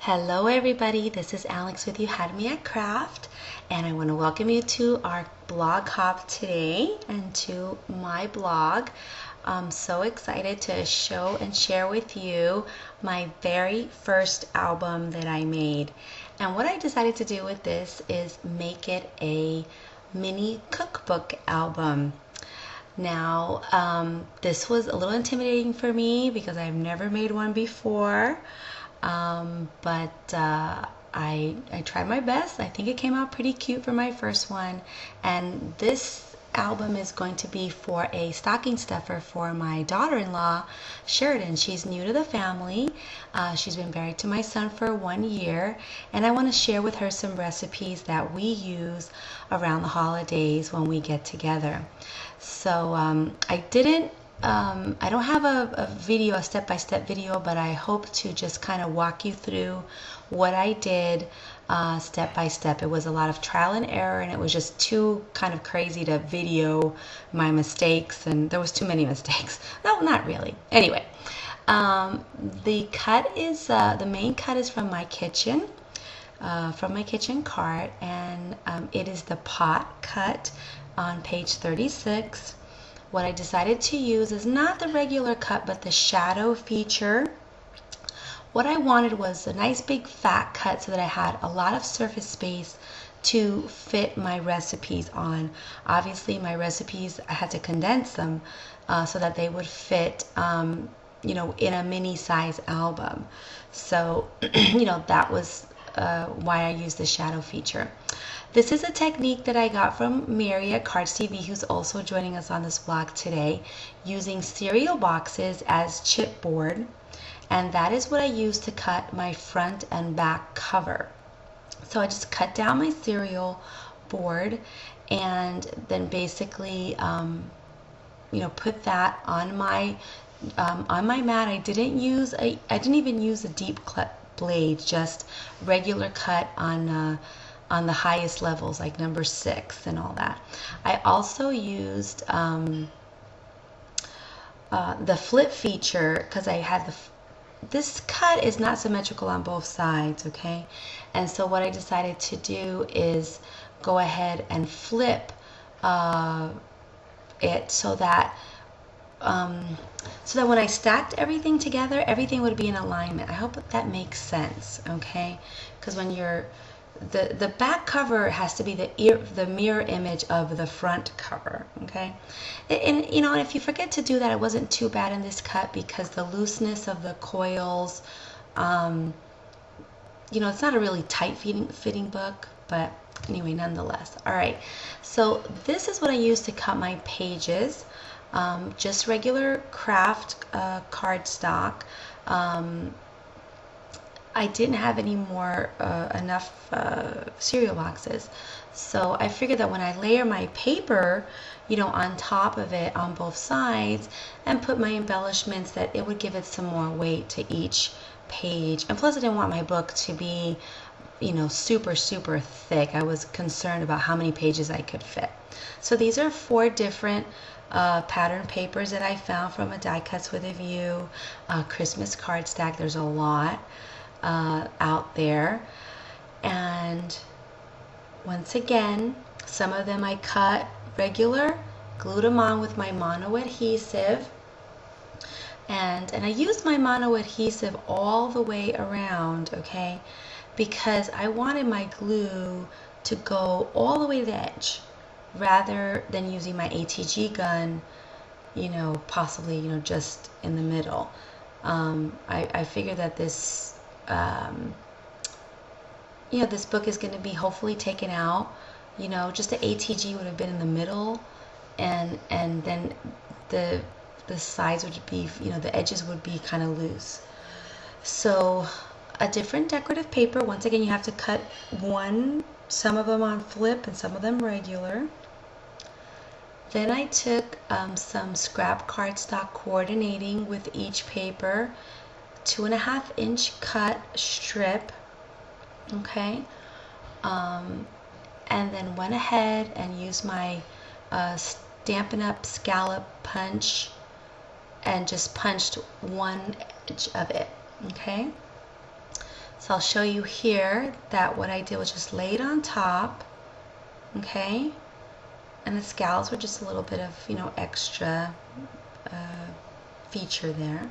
Hello everybody, this is Alex with You Had Me at Craft, and I want to welcome you to our blog hop today and to my blog. I'm so excited to show and share with you my very first album that I made. And what I decided to do with this is make it a mini cookbook album. Now, this was a little intimidating for me because I've never made one before. But I tried my best. I think it came out pretty cute for my first one. And this album is going to be for a stocking stuffer for my daughter-in-law, Sheridan. She's new to the family. She's been married to my son for 1 year. And I want to share with her some recipes that we use around the holidays when we get together. So I don't have a step-by-step video, but I hope to just kind of walk you through what I did step by step. It was a lot of trial and error, and it was just too kind of crazy to video my mistakes, and there was too many mistakes. No, not really. Anyway, the main cut is from my kitchen cart, and it is the pot cut on page 36. What I decided to use is not the regular cut, but the shadow feature. What I wanted was a nice big fat cut so that I had a lot of surface space to fit my recipes on. Obviously, my recipes, I had to condense them so that they would fit, in a mini size album. So, that was why I used the shadow feature. This is a technique that I got from Mary at Cards TV, who's also joining us on this blog today, using cereal boxes as chipboard, and that is what I use to cut my front and back cover. So I just cut down my cereal board and then basically put that on my mat. I didn't even use a deep cut blade, just regular cut on the highest levels, like number 6 and all that. I also used the flip feature because I had this cut is not symmetrical on both sides, okay? And so what I decided to do is go ahead and flip it so that when I stacked everything together, everything would be in alignment. I hope that makes sense, okay? Because when you're the back cover has to be the mirror image of the front cover, okay? And if you forget to do that, it wasn't too bad in this cut because the looseness of the coils, it's not a really tight fitting book, but anyway, nonetheless. All right, so this is what I use to cut my pages. Just regular craft cardstock. I didn't have any more enough cereal boxes, so I figured that when I layer my paper, on top of it on both sides and put my embellishments, that it would give it some more weight to each page. And plus, I didn't want my book to be, super thick. I was concerned about how many pages I could fit. So these are 4 different pattern papers that I found from a Die Cuts with a View Christmas card stack. There's a lot out there, and once again, some of them I cut regular, glued them on with my mono adhesive, and I used my mono adhesive all the way around, okay, because I wanted my glue to go all the way to the edge rather than using my ATG gun, possibly just in the middle. I figured that this this book is going to be hopefully taken out. Just the ATG would have been in the middle, and then the sides would be, the edges would be kind of loose. So a different decorative paper. Once again, you have to cut some of them on flip and some of them regular. Then I took some scrap cardstock coordinating with each paper, 2.5 inch cut strip, okay, and then went ahead and used my Dampen Up Scallop Punch and just punched one edge of it, okay? So I'll show you here that what I did was just lay it on top, okay? And the scallops were just a little bit of, you know, extra feature there.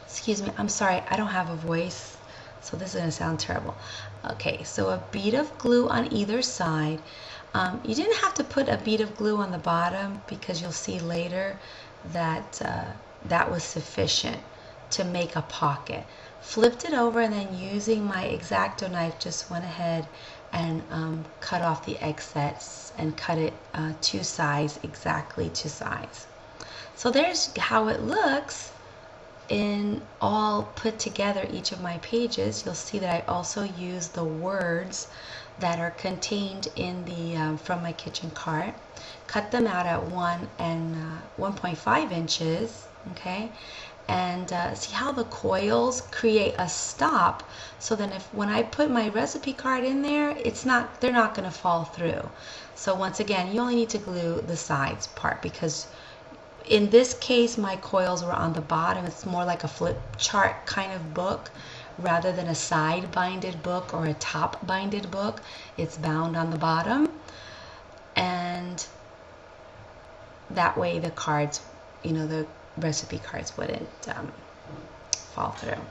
Excuse me, I'm sorry, I don't have a voice, so this is going to sound terrible. Okay, so a bead of glue on either side. You didn't have to put a bead of glue on the bottom because you'll see later that that was sufficient to make a pocket. Flipped it over and then using my X-Acto knife just went ahead and cut off the excess and cut it to size, exactly to size. So there's how it looks in all put together, each of my pages. You'll see that I also use the words that are contained in the from my kitchen cart. Cut them out at 1 and 1.5 inches, okay? And see how the coils create a stop, so then when I put my recipe card in there, they're not going to fall through. So once again, you only need to glue the sides part, because in this case my coils were on the bottom. It's more like a flip chart kind of book rather than a side binded book or a top binded book. It's bound on the bottom, and that way the cards, you know, the recipe cards wouldn't fall through.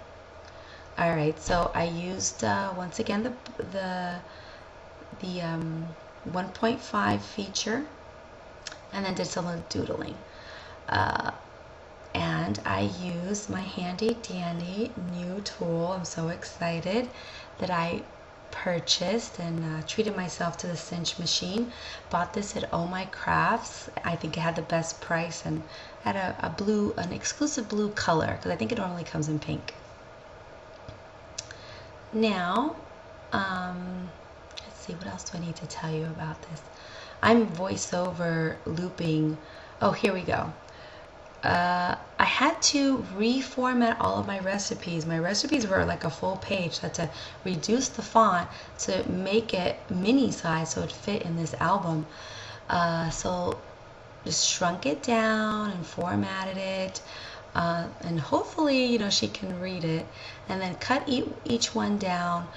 All right, so I used once again the 1.5 feature, and then did some doodling. And I used my handy dandy new tool. I'm so excited that I purchased and treated myself to the cinch machine. Bought this at Oh My Crafts. I think it had the best price and had an exclusive blue color, because I think it normally comes in pink. Now, let's see, what else do I need to tell you about this? I'm voiceover looping. Oh, here we go. I had to reformat all of my recipes. My recipes were like a full page. So I had to reduce the font to make it mini size so it fit in this album. So just shrunk it down and formatted it, and hopefully, you know, she can read it. And then cut each one down.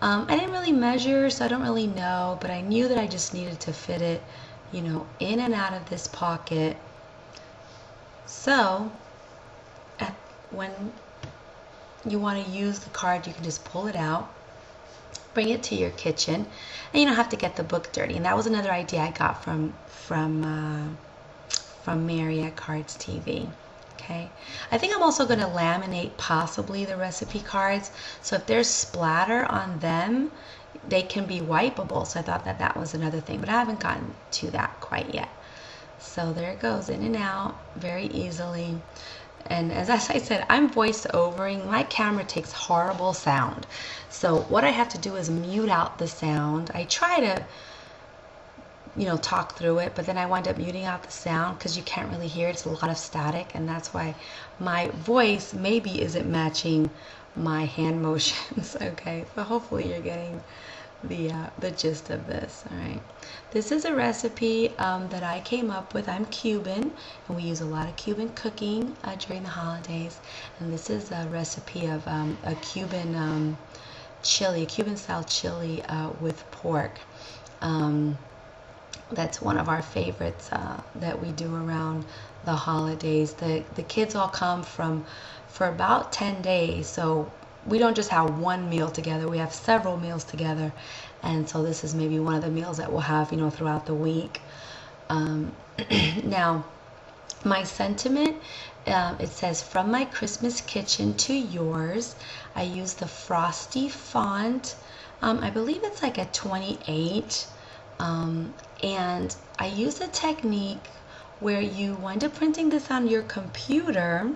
I didn't really measure, so I don't really know, but I knew that I just needed to fit it, you know, in and out of this pocket. So when you want to use the card, you can just pull it out, bring it to your kitchen, and you don't have to get the book dirty. And that was another idea I got from Mary at Cards TV. Okay, I think I'm also going to laminate possibly the recipe cards, so if there's splatter on them, they can be wipeable. So I thought that that was another thing, but I haven't gotten to that quite yet. So there it goes, in and out very easily. And as I said, I'm voice-overing. My camera takes horrible sound. So what I have to do is mute out the sound. I try to, you know, talk through it, but then I wind up muting out the sound because you can't really hear it. It's a lot of static, and that's why my voice maybe isn't matching my hand motions. Okay, so hopefully you're getting the gist of this. All right, this is a recipe that I came up with. I'm Cuban, and we use a lot of Cuban cooking during the holidays, and this is a recipe of a Cuban chili, a Cuban style chili with pork. That's one of our favorites that we do around the holidays. The kids all come for about 10 days, so we don't just have one meal together, we have several meals together. And so this is maybe one of the meals that we'll have, you know, throughout the week. Now, my sentiment, it says, from my Christmas kitchen to yours. I use the Frosty font. I believe it's like a 28. And I use a technique where you wind up printing this on your computer,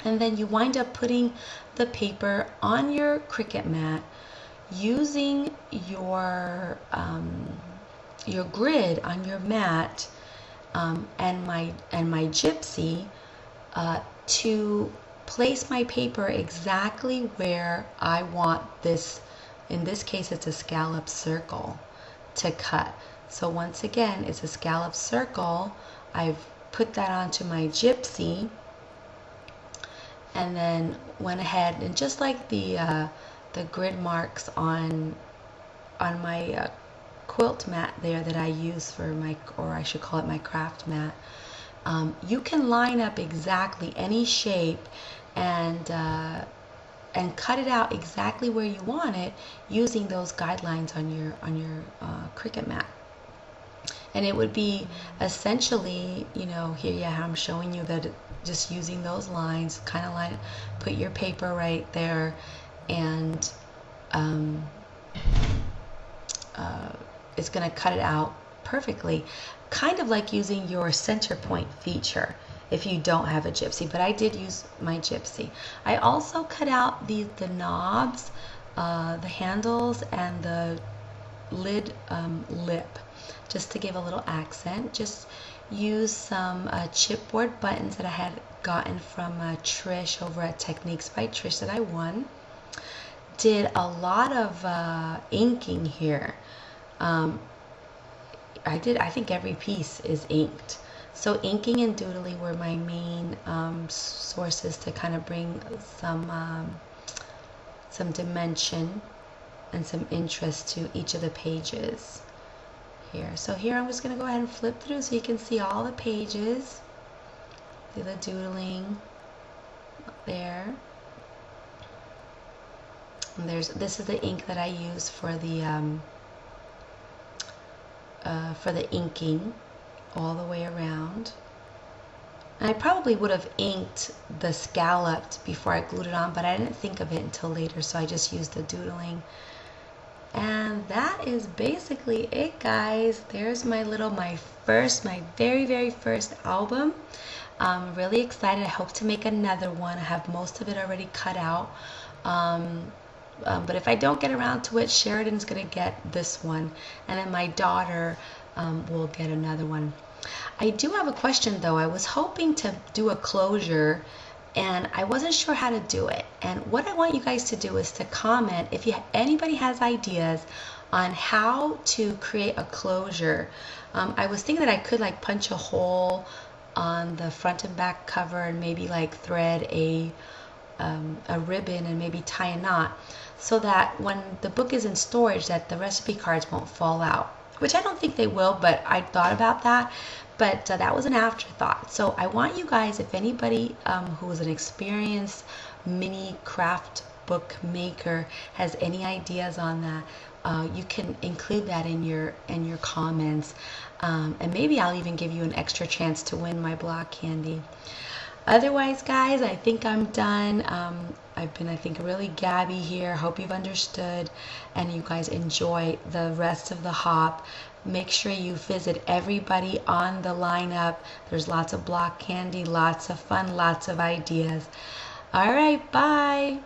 and then you wind up putting the paper on your Cricut mat using your grid on your mat and my Gypsy to place my paper exactly where I want this. In this case, it's a scallop circle to cut. So once again, it's a scallop circle. I've put that onto my gypsy, and then went ahead and just like the grid marks on my quilt mat there that I use for my, or I should call it my craft mat. You can line up exactly any shape and cut it out exactly where you want it using those guidelines on your Cricut mat. And it would be essentially, you know, here, yeah, I'm showing you that just using those lines, kind of line, put your paper right there, and it's going to cut it out perfectly, kind of like using your center point feature if you don't have a gypsy, but I did use my gypsy. I also cut out the knobs, the handles, and the lid lip, just to give a little accent. Just use some chipboard buttons that I had gotten from Trish over at Techniques by Trish that I won. Did a lot of inking here. I think every piece is inked. So inking and doodling were my main sources to kind of bring some dimension and some interest to each of the pages here. So here I'm just going to go ahead and flip through so you can see all the pages. Do the doodling there. And this is the ink that I use for the inking all the way around. And I probably would have inked the scalloped before I glued it on, but I didn't think of it until later, so I just used the doodling. And that is basically it, guys. There's my very, very first album. I'm really excited. I hope to make another one. I have most of it already cut out. But if I don't get around to it, Sheridan's going to get this one. And then my daughter will get another one. I do have a question, though. I was hoping to do a closure, and I wasn't sure how to do it. And what I want you guys to do is to comment if anybody has ideas on how to create a closure. I was thinking that I could like punch a hole on the front and back cover and maybe like thread a ribbon and maybe tie a knot, so that when the book is in storage that the recipe cards won't fall out, which I don't think they will, but I thought about that. But that was an afterthought. So I want you guys, if anybody who is an experienced mini craft book maker has any ideas on that, you can include that in your comments, and maybe I'll even give you an extra chance to win my block candy. Otherwise, guys, I think I'm done. I've been, I think, really gabby here. Hope you've understood and you guys enjoy the rest of the hop. Make sure you visit everybody on the lineup. There's lots of block candy, lots of fun, lots of ideas. All right, bye.